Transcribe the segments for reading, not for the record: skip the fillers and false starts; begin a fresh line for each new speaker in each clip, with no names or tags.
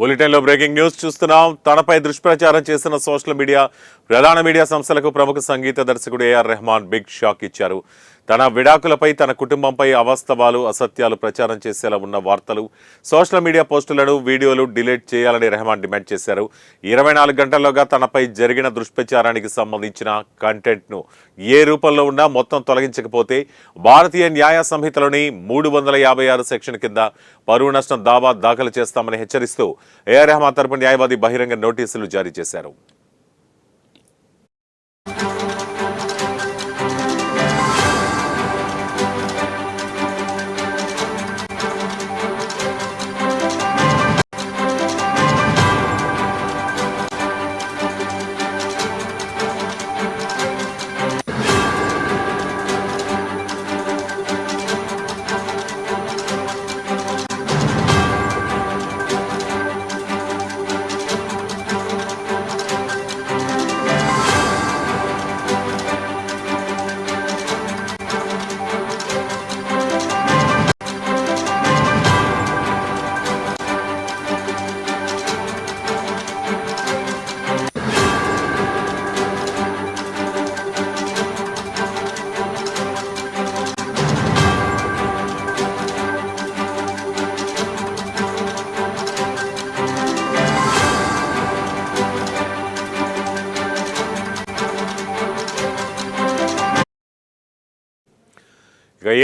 బులెటిన్లో breaking news చూస్తున్నాం. తనపై దుష్ప్రచారం చేసిన సోషల్ మీడియా ప్రధాన మీడియా సంస్థలకు ప్రముఖ సంగీత దర్శకుడు ఏఆర్ రెహమాన్ బిగ్ షాక్ ఇచ్చారు. తన విడాకులపై తన కుటుంబంపై అవాస్తవాలు అసత్యాలు ప్రచారం చేసేలా ఉన్న వార్తలు సోషల్ మీడియా పోస్టులను వీడియోలు డిలీట్ చేయాలని రెహమాన్ డిమాండ్ చేశారు. 24 గంటల్లోగా తనపై జరిగిన దుష్ప్రచారానికి సంబంధించిన కంటెంట్ను ఏ రూపంలో ఉన్నా మొత్తం తొలగించకపోతే భారతీయ న్యాయ సంహితలోని 356 సెక్షన్ కింద పరువు నష్టం దావా దాఖలు చేస్తామని హెచ్చరిస్తూ ఏఆర్ రెహమాన్ తరపు న్యాయవాది బహిరంగ నోటీసులు జారీ చేశారు.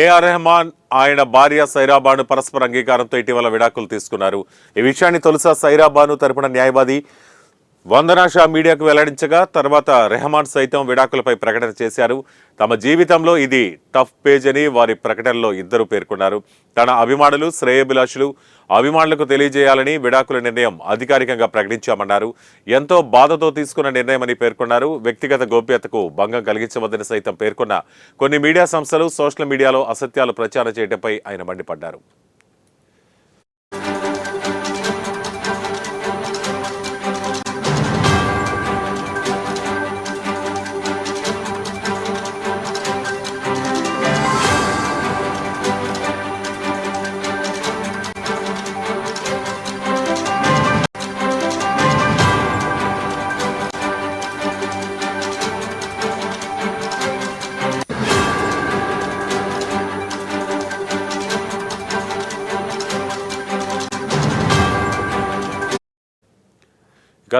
ఏఆర్ రెహమాన్ ఆయన భార్య సైరాబాను పరస్పర అంగీకారంతో ఇటీవల విడాకులు తీసుకున్నారు. ఈ విషయాన్ని తొలుసా సైరాబాను తరపున న్యాయవాది వందనా షా మీడియాకు వెల్లడించగా తర్వాత రెహమాన్ సైతం విడాకులపై ప్రకటన చేశారు. తమ జీవితంలో ఇది టఫ్ పేజ్ అని వారి ప్రకటనలో ఇద్దరు పేర్కొన్నారు. తన అభిమానులు శ్రేయోభిలాషులు అభిమానులకు తెలియజేయాలని విడాకుల నిర్ణయం అధికారికంగా ప్రకటించామన్నారు. ఎంతో బాధతో తీసుకున్న నిర్ణయమని పేర్కొన్నారు. వ్యక్తిగత గోప్యతకు భంగం కలిగించవద్దని సైతం పేర్కొన్న కొన్ని మీడియా సంస్థలు సోషల్ మీడియాలో అసత్యాలు ప్రచారం చేయడంపై ఆయన మండిపడ్డారు.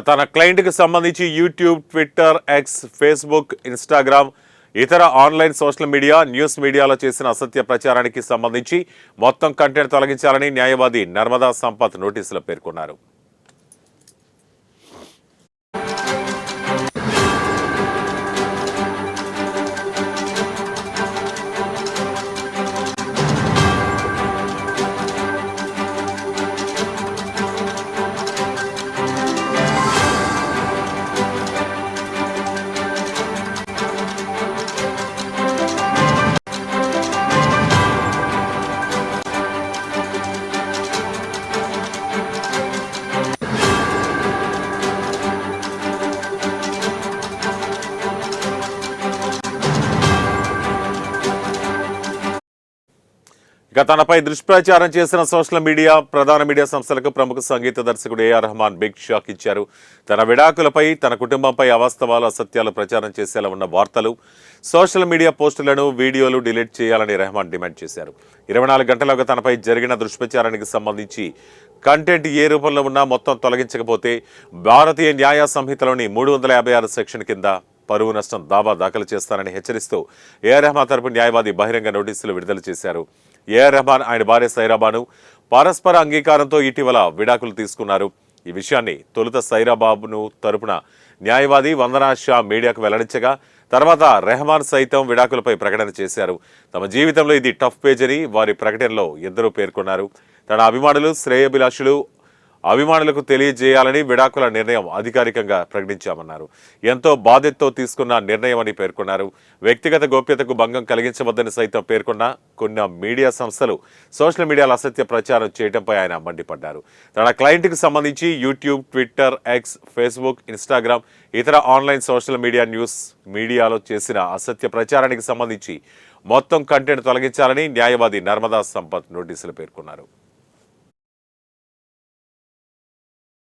తన క్లయింట్కి సంబంధించి YouTube, Twitter, X, Facebook, Instagram, ఇతర ఆన్లైన్ సోషల్ మీడియా, న్యూస్ మీడియాలో చేసిన అసత్య ప్రచారానికి సంబంధించి మొత్తం కంటెంట్ తొలగించాలని న్యాయవాది నర్మదా సంపత్ నోటీసులో పేర్కొన్నారు. తనపై దుష్ప్రచారం చేసిన సోషల్ మీడియా ప్రధాన మీడియా సంస్థలకు ప్రముఖ సంగీత దర్శకుడు ఏఆర్ రెహమాన్ బిగ్ షాక్ ఇచ్చారు. తన విడాకులపై తన కుటుంబంపై అవాస్తవాలు అసత్యాలు ప్రచారం చేసేలా ఉన్న వార్తలు సోషల్ మీడియా పోస్టులను వీడియోలు డిలీట్ చేయాలని రెహమాన్ డిమాండ్ చేశారు. 24 గంటలుగా తనపై జరిగిన దుష్ప్రచారానికి సంబంధించి కంటెంట్ ఏ రూపంలో ఉన్నా మొత్తం తొలగించకపోతే భారతీయ న్యాయ సంహితలోని 356 సెక్షన్ కింద పరువు నష్టం దావా దాఖలు చేస్తానని హెచ్చరిస్తూ ఏఆర్ రెహమాన్ తరపు న్యాయవాది బహిరంగ నోటీసులు విడుదల చేశారు. ఏఆర్ రెహమాన్ ఆయన భార్య సైరాబాను పరస్పర అంగీకారంతో ఇటీవల విడాకులు తీసుకున్నారు. ఈ విషయాన్ని తొలుత సైరాబాబును తరపున న్యాయవాది వందనా షా మీడియాకు వెల్లడించగా తర్వాత రెహమాన్ సైతం విడాకులపై ప్రకటన చేశారు. తమ జీవితంలో ఇది టఫ్ పేజ్ అని వారి ప్రకటనలో ఇద్దరు పేర్కొన్నారు. తన అభిమానులు శ్రేయోభిలాషులు అభిమానులకు తెలియజేయాలని విడాకుల నిర్ణయం అధికారికంగా ప్రకటించామన్నారు. ఎంతో బాధ్యతతో తీసుకున్న నిర్ణయం అని పేర్కొన్నారు. వ్యక్తిగత గోప్యతకు భంగం కలిగించవద్దని సైతం పేర్కొన్న కొన్ని మీడియా సంస్థలు సోషల్ మీడియాలో అసత్య ప్రచారం చేయడంపై ఆయన మండిపడ్డారు. తన క్లయింట్కి సంబంధించి YouTube, Twitter, X, Facebook, Instagram, ఇతర ఆన్లైన్ సోషల్ మీడియా, న్యూస్ మీడియాలో చేసిన అసత్య ప్రచారానికి సంబంధించి మొత్తం కంటెంట్ తొలగించాలని న్యాయవాది నర్మదా సంపత్ నోటీసులు పేర్కొన్నారు.